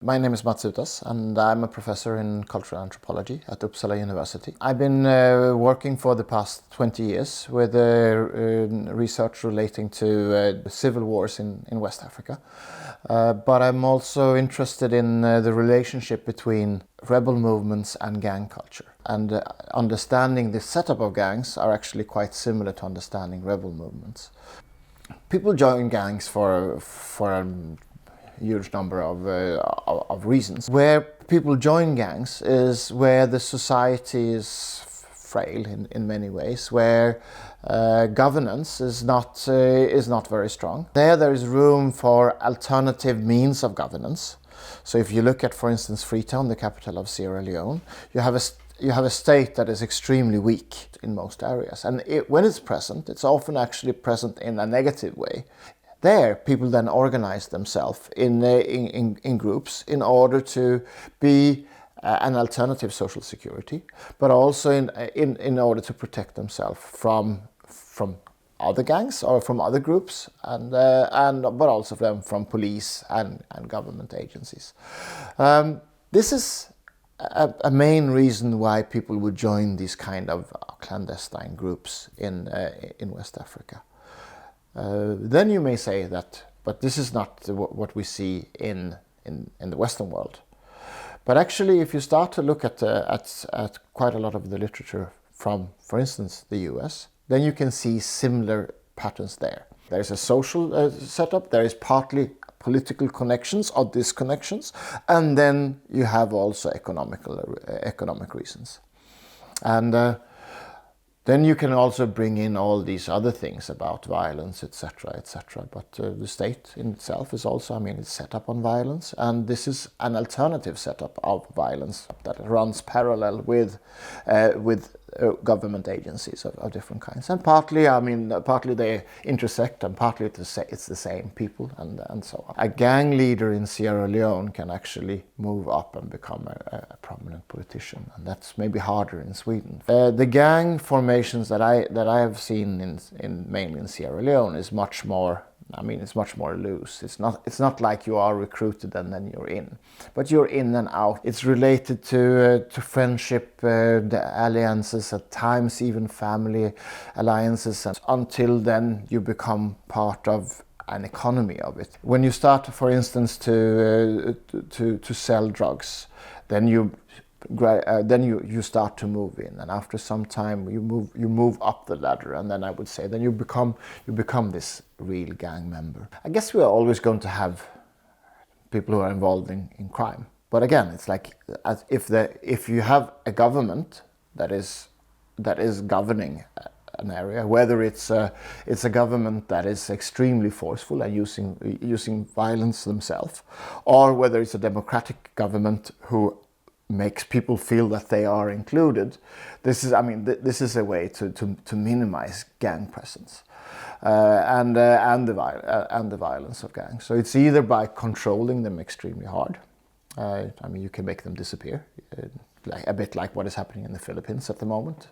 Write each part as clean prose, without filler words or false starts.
My name is Mats Utas and I'm a professor in Cultural Anthropology at Uppsala University. I've been working for the past 20 years with research relating to civil wars in West Africa. But I'm also interested in the relationship between rebel movements and gang culture. And understanding the setup of gangs are actually quite similar to understanding rebel movements. People join gangs for huge number of reasons. Where people join gangs is where the society is frail in many ways, where governance is not very strong. There is room for alternative means of governance. So if you look at, for instance, Freetown, the capital of Sierra Leone, you have a state that is extremely weak in most areas. And when it's present, it's often actually present in a negative way. There, people then organize themselves in groups in order to be an alternative social security, but also in order to protect themselves from other gangs or from other groups, but also from police and government agencies. This is a main reason why people would join these kind of clandestine groups in West Africa. Then you may say that, but this is not what we see in the Western world. But actually, if you start to look at quite a lot of the literature from, for instance, the US, then you can see similar patterns there. There is a social setup, there is partly political connections or disconnections, and then you have also economic reasons. And then you can also bring in all these other things about violence, etc., etc. But the state in itself is also, it's set up on violence, and this is an alternative setup of violence that runs parallel with government agencies of different kinds. And partly they intersect, and partly it's the same people, and so on. A gang leader in Sierra Leone can actually move up and become a prominent politician, and that's maybe harder in Sweden. The gang formations that I have seen mainly in Sierra Leone is much more. It's much more loose. It's not like you are recruited and then you're in, but you're in and out. It's related to friendship, the alliances, at times even family alliances, and until then you become part of an economy of it. When you start, for instance, to sell drugs, then you start to move in, and after some time you move up the ladder, and then I would say then you become this real gang member. I guess we are always going to have people who are involved in crime, but again, it's like if you have a government that is governing an area, whether it's a government that is extremely forceful and using violence themselves, or whether it's a democratic government who makes people feel that they are included. This is a way to minimize gang presence and the violence of gangs. So it's either by controlling them extremely hard. You can make them disappear, a bit like what is happening in the Philippines at the moment.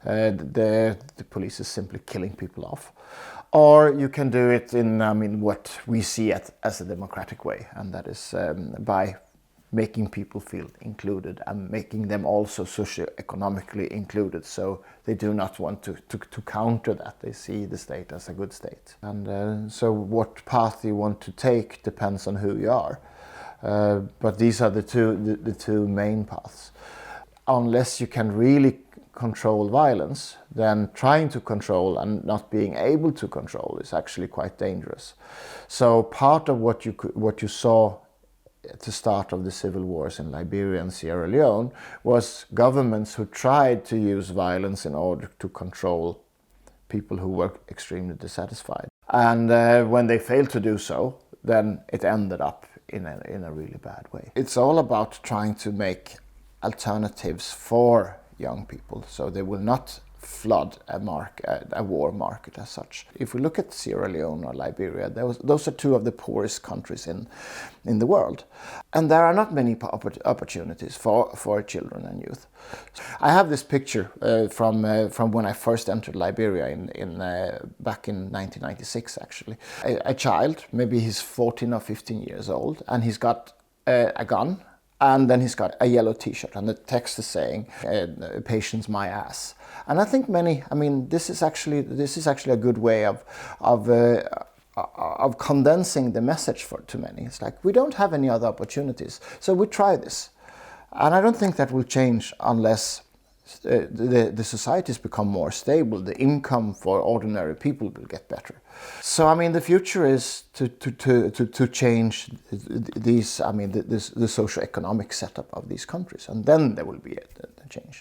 The police is simply killing people off. Or you can do it in what we see as a democratic way, and that is by making people feel included and making them also socio-economically included, so they do not want to counter that. They see the state as a good state. And so what path you want to take depends on who you are. But these are the two main paths. Unless you can really control violence, then trying to control and not being able to control is actually quite dangerous. So part of what you saw at the start of the civil wars in Liberia and Sierra Leone was governments who tried to use violence in order to control people who were extremely dissatisfied. And when they failed to do so, then it ended up in a really bad way. It's all about trying to make alternatives for young people, so they will not flood a war market as such. If we look at Sierra Leone or Liberia, those are two of the poorest countries in the world, and there are not many opportunities for children and youth. I have this picture from when I first entered Liberia back in 1996 actually. A child, maybe he's 14 or 15 years old, and he's got a gun, and then he's got a yellow T-shirt, and the text is saying, "Patience, my ass." And I think this is actually a good way of condensing the message to many. It's like, we don't have any other opportunities, so we try this. And I don't think that will change unless the societies become more stable. The income for ordinary people will get better. So the future is to change these. The socioeconomic setup of these countries, and then there will be a change.